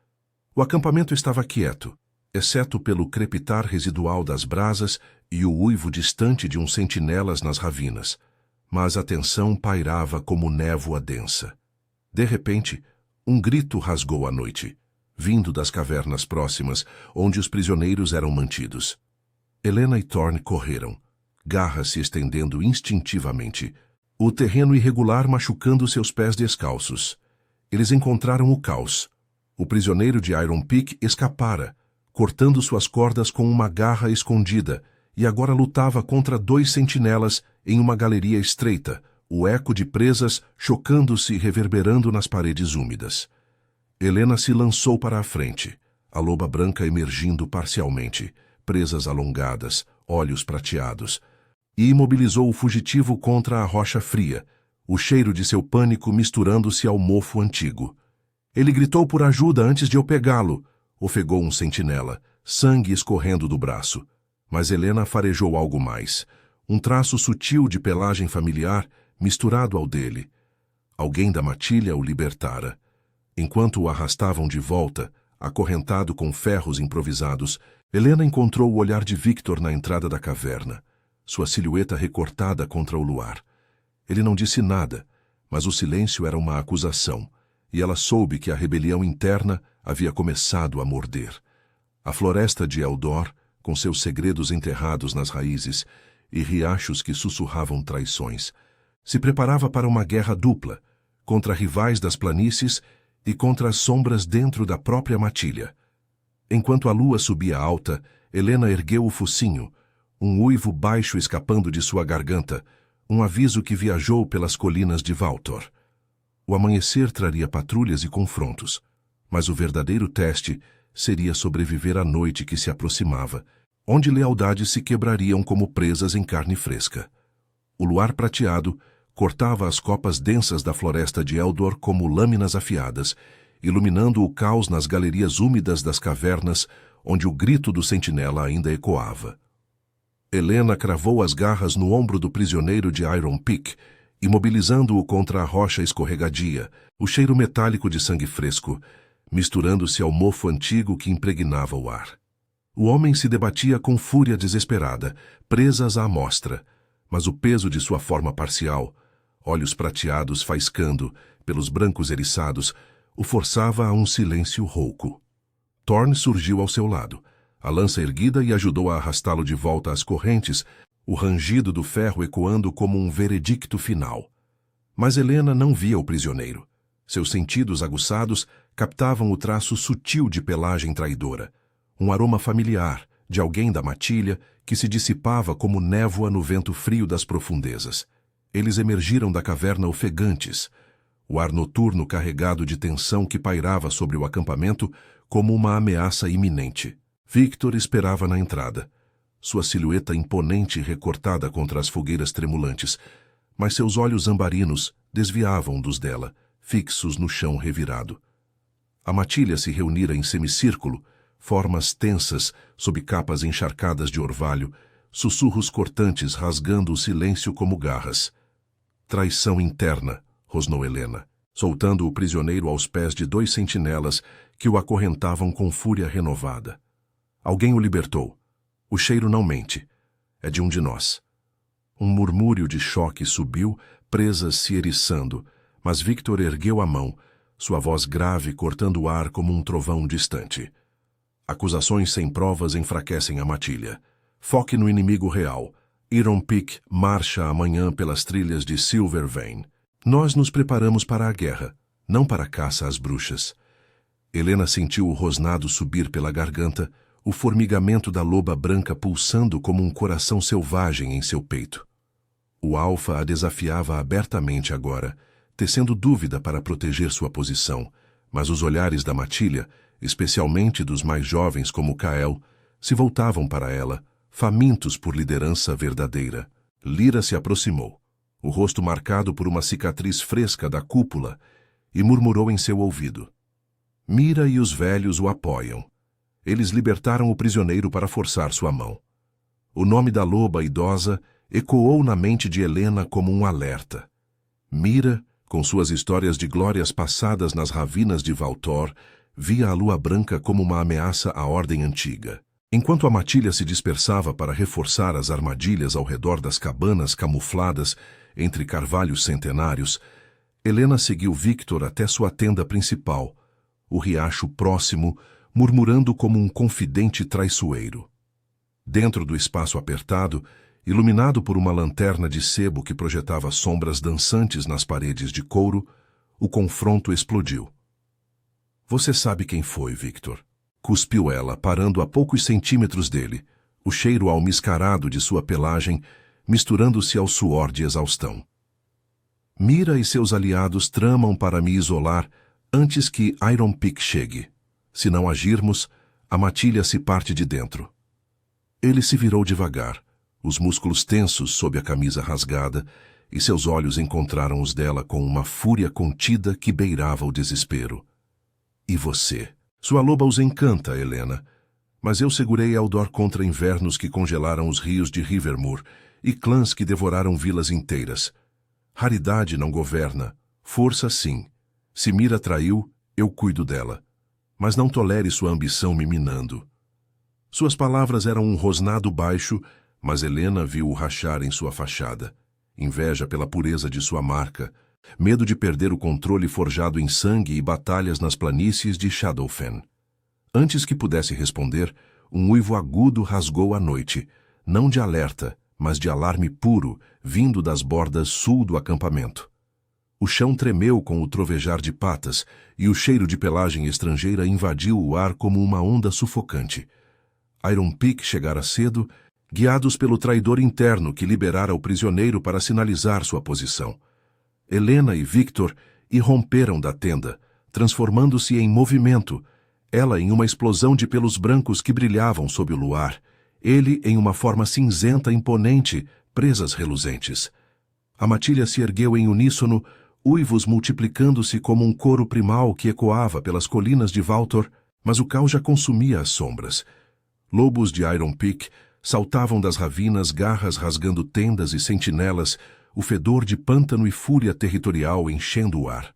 O acampamento estava quieto, exceto pelo crepitar residual das brasas e o uivo distante de uns sentinelas nas ravinas, mas a tensão pairava como névoa densa. De repente, um grito rasgou a noite, vindo das cavernas próximas, onde os prisioneiros eram mantidos. Helena e Thorne correram, garras se estendendo instintivamente, o terreno irregular machucando seus pés descalços. Eles encontraram o caos. O prisioneiro de Iron Peak escapara, cortando suas cordas com uma garra escondida, e agora lutava contra 2 sentinelas em uma galeria estreita, o eco de presas chocando-se e reverberando nas paredes úmidas. Helena se lançou para a frente, a loba branca emergindo parcialmente, presas alongadas, olhos prateados, e imobilizou o fugitivo contra a rocha fria, o cheiro de seu pânico misturando-se ao mofo antigo. Ele gritou por ajuda antes de eu pegá-lo, ofegou um sentinela, sangue escorrendo do braço. Mas Helena farejou algo mais, um traço sutil de pelagem familiar misturado ao dele. Alguém da matilha o libertara. Enquanto o arrastavam de volta, acorrentado com ferros improvisados, Helena encontrou o olhar de Victor na entrada da caverna, sua silhueta recortada contra o luar. Ele não disse nada, mas o silêncio era uma acusação, e ela soube que a rebelião interna havia começado a morder. A floresta de Eldor, com seus segredos enterrados nas raízes e riachos que sussurravam traições, se preparava para uma guerra dupla, contra rivais das planícies e contra as sombras dentro da própria matilha. Enquanto a lua subia alta, Helena ergueu o focinho, um uivo baixo escapando de sua garganta, um aviso que viajou pelas colinas de Valtor. O amanhecer traria patrulhas e confrontos, mas o verdadeiro teste seria sobreviver à noite que se aproximava, onde lealdades se quebrariam como presas em carne fresca. O luar prateado cortava as copas densas da floresta de Eldor como lâminas afiadas, iluminando o caos nas galerias úmidas das cavernas, onde o grito do sentinela ainda ecoava. Helena cravou as garras no ombro do prisioneiro de Iron Peak, imobilizando-o contra a rocha escorregadia, o cheiro metálico de sangue fresco, misturando-se ao mofo antigo que impregnava o ar. O homem se debatia com fúria desesperada, presas à amostra, mas o peso de sua forma parcial, olhos prateados faiscando pelos brancos eriçados, o forçava a um silêncio rouco. Thorne surgiu ao seu lado, a lança erguida, e ajudou a arrastá-lo de volta às correntes, o rangido do ferro ecoando como um veredicto final. Mas Helena não via o prisioneiro. Seus sentidos aguçados captavam o traço sutil de pelagem traidora, um aroma familiar de alguém da matilha que se dissipava como névoa no vento frio das profundezas. Eles emergiram da caverna ofegantes, o ar noturno carregado de tensão que pairava sobre o acampamento como uma ameaça iminente. Victor esperava na entrada, sua silhueta imponente recortada contra as fogueiras tremulantes, mas seus olhos ambarinos desviavam dos dela, fixos no chão revirado. A matilha se reunira em semicírculo, formas tensas sob capas encharcadas de orvalho, sussurros cortantes rasgando o silêncio como garras. Traição interna, rosnou Helena, soltando o prisioneiro aos pés de 2 sentinelas que o acorrentavam com fúria renovada. Alguém o libertou. O cheiro não mente. É de um de nós. Um murmúrio de choque subiu, presas se eriçando, mas Victor ergueu a mão, sua voz grave cortando o ar como um trovão distante. Acusações sem provas enfraquecem a matilha. Foque no inimigo real. Iron Peak marcha amanhã pelas trilhas de Silvervein. Nós nos preparamos para a guerra, não para a caça às bruxas. Helena sentiu o rosnado subir pela garganta, o formigamento da loba branca pulsando como um coração selvagem em seu peito. O alfa a desafiava abertamente agora, tecendo dúvida para proteger sua posição, mas os olhares da matilha, especialmente dos mais jovens como Kael, se voltavam para ela, famintos por liderança verdadeira. Lyra se aproximou, o rosto marcado por uma cicatriz fresca da cúpula, e murmurou em seu ouvido. Mira e os velhos o apoiam. Eles libertaram o prisioneiro para forçar sua mão. O nome da loba idosa ecoou na mente de Helena como um alerta. Mira, com suas histórias de glórias passadas nas ravinas de Valtor, via a lua branca como uma ameaça à ordem antiga. Enquanto a matilha se dispersava para reforçar as armadilhas ao redor das cabanas camufladas entre carvalhos centenários, Helena seguiu Victor até sua tenda principal, o riacho próximo, murmurando como um confidente traiçoeiro. Dentro do espaço apertado, iluminado por uma lanterna de sebo que projetava sombras dançantes nas paredes de couro, o confronto explodiu. Você sabe quem foi, Victor? Cuspiu ela, parando a poucos centímetros dele, o cheiro almiscarado de sua pelagem misturando-se ao suor de exaustão. Mira e seus aliados tramam para me isolar antes que Iron Peak chegue. Se não agirmos, a matilha se parte de dentro. Ele se virou devagar, os músculos tensos sob a camisa rasgada, e seus olhos encontraram os dela com uma fúria contida que beirava o desespero. E você? Sua loba os encanta, Helena, mas eu segurei Eldor contra invernos que congelaram os rios de Rivermoor e clãs que devoraram vilas inteiras. Raridade não governa, força sim. Se Mira traiu, eu cuido dela. Mas não tolere sua ambição me minando. Suas palavras eram um rosnado baixo, mas Helena viu-o rachar em sua fachada. Inveja pela pureza de sua marca, medo de perder o controle forjado em sangue e batalhas nas planícies de Shadowfen. Antes que pudesse responder, um uivo agudo rasgou a noite, não de alerta, mas de alarme puro, vindo das bordas sul do acampamento. O chão tremeu com o trovejar de patas, e o cheiro de pelagem estrangeira invadiu o ar como uma onda sufocante. Iron Peak chegara cedo, guiados pelo traidor interno que liberara o prisioneiro para sinalizar sua posição. Helena e Victor irromperam da tenda, transformando-se em movimento, ela em uma explosão de pelos brancos que brilhavam sob o luar, ele em uma forma cinzenta imponente, presas reluzentes. A matilha se ergueu em uníssono, uivos multiplicando-se como um coro primal que ecoava pelas colinas de Valtor, mas o caos já consumia as sombras. Lobos de Iron Peak saltavam das ravinas, garras rasgando tendas e sentinelas, o fedor de pântano e fúria territorial enchendo o ar.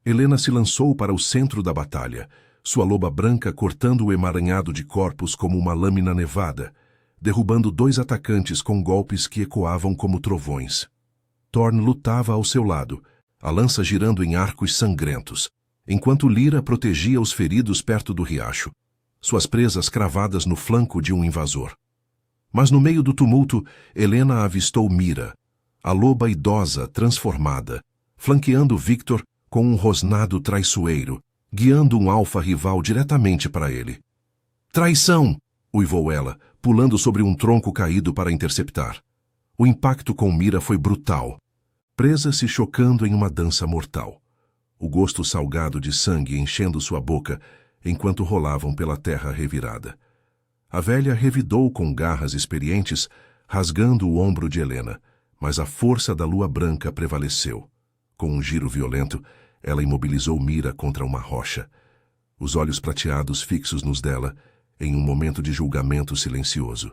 Helena se lançou para o centro da batalha, sua loba branca cortando o emaranhado de corpos como uma lâmina nevada, derrubando 2 atacantes com golpes que ecoavam como trovões. Thorn lutava ao seu lado, a lança girando em arcos sangrentos, enquanto Lyra protegia os feridos perto do riacho, suas presas cravadas no flanco de um invasor. Mas no meio do tumulto, Helena avistou Mira, a loba idosa transformada, flanqueando Victor com um rosnado traiçoeiro, guiando um alfa rival diretamente para ele. Traição! Uivou ela, pulando sobre um tronco caído para interceptar. O impacto com Mira foi brutal, presas se chocando em uma dança mortal. O gosto salgado de sangue enchendo sua boca enquanto rolavam pela terra revirada. A velha revidou com garras experientes, rasgando o ombro de Helena, mas a força da lua branca prevaleceu. Com um giro violento, ela imobilizou Mira contra uma rocha, os olhos prateados fixos nos dela, em um momento de julgamento silencioso.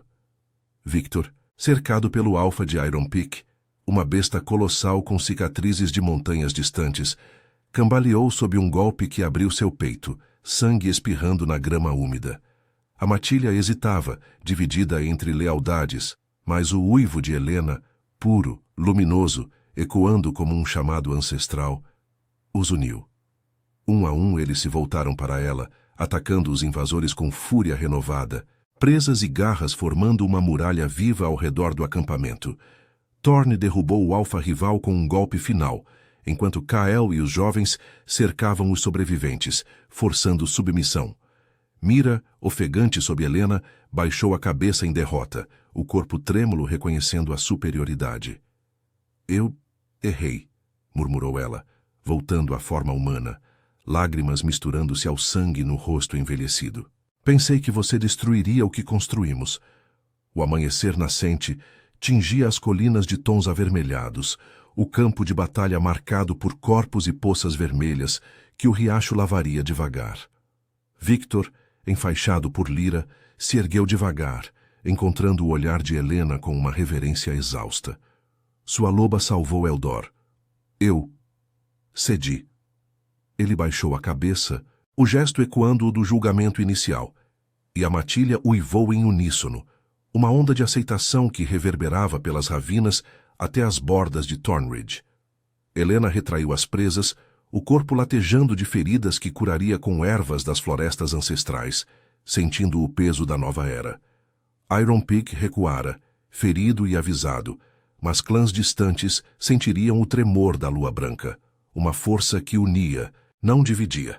Victor, cercado pelo alfa de Iron Peak, uma besta colossal com cicatrizes de montanhas distantes, cambaleou sob um golpe que abriu seu peito, sangue espirrando na grama úmida. A matilha hesitava, dividida entre lealdades, mas o uivo de Helena, puro, luminoso, ecoando como um chamado ancestral, os uniu. Um a um eles se voltaram para ela, atacando os invasores com fúria renovada, presas e garras formando uma muralha viva ao redor do acampamento. Thorn derrubou o alfa rival com um golpe final, enquanto Kael e os jovens cercavam os sobreviventes, forçando submissão. Mira, ofegante sob Helena, baixou a cabeça em derrota, o corpo trêmulo reconhecendo a superioridade. Eu errei, murmurou ela, voltando à forma humana, lágrimas misturando-se ao sangue no rosto envelhecido. Pensei que você destruiria o que construímos. O amanhecer nascente tingia as colinas de tons avermelhados, o campo de batalha marcado por corpos e poças vermelhas que o riacho lavaria devagar. Victor, enfaixado por Lyra, se ergueu devagar, encontrando o olhar de Helena com uma reverência exausta. Sua loba salvou Eldor. Eu cedi. Ele baixou a cabeça, o gesto ecoando o do julgamento inicial, e a matilha uivou em uníssono, uma onda de aceitação que reverberava pelas ravinas até as bordas de Thornridge. Helena retraiu as presas, o corpo latejando de feridas que curaria com ervas das florestas ancestrais, sentindo o peso da nova era. Iron Peak recuara, ferido e avisado, mas clãs distantes sentiriam o tremor da lua branca, uma força que unia, não dividia.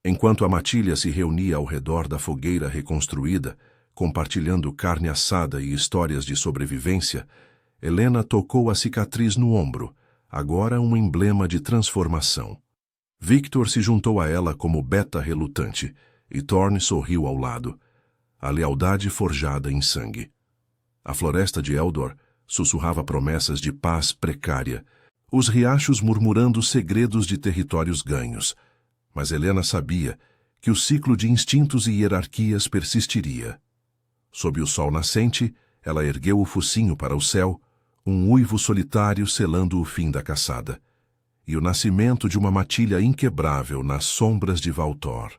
Enquanto a matilha se reunia ao redor da fogueira reconstruída, compartilhando carne assada e histórias de sobrevivência, Helena tocou a cicatriz no ombro, agora um emblema de transformação. Victor se juntou a ela como beta relutante, e Thorn sorriu ao lado. A lealdade forjada em sangue. A floresta de Eldor sussurrava promessas de paz precária, os riachos murmurando segredos de territórios ganhos. Mas Helena sabia que o ciclo de instintos e hierarquias persistiria. Sob o sol nascente, ela ergueu o focinho para o céu, um uivo solitário selando o fim da caçada, e o nascimento de uma matilha inquebrável nas sombras de Valtor.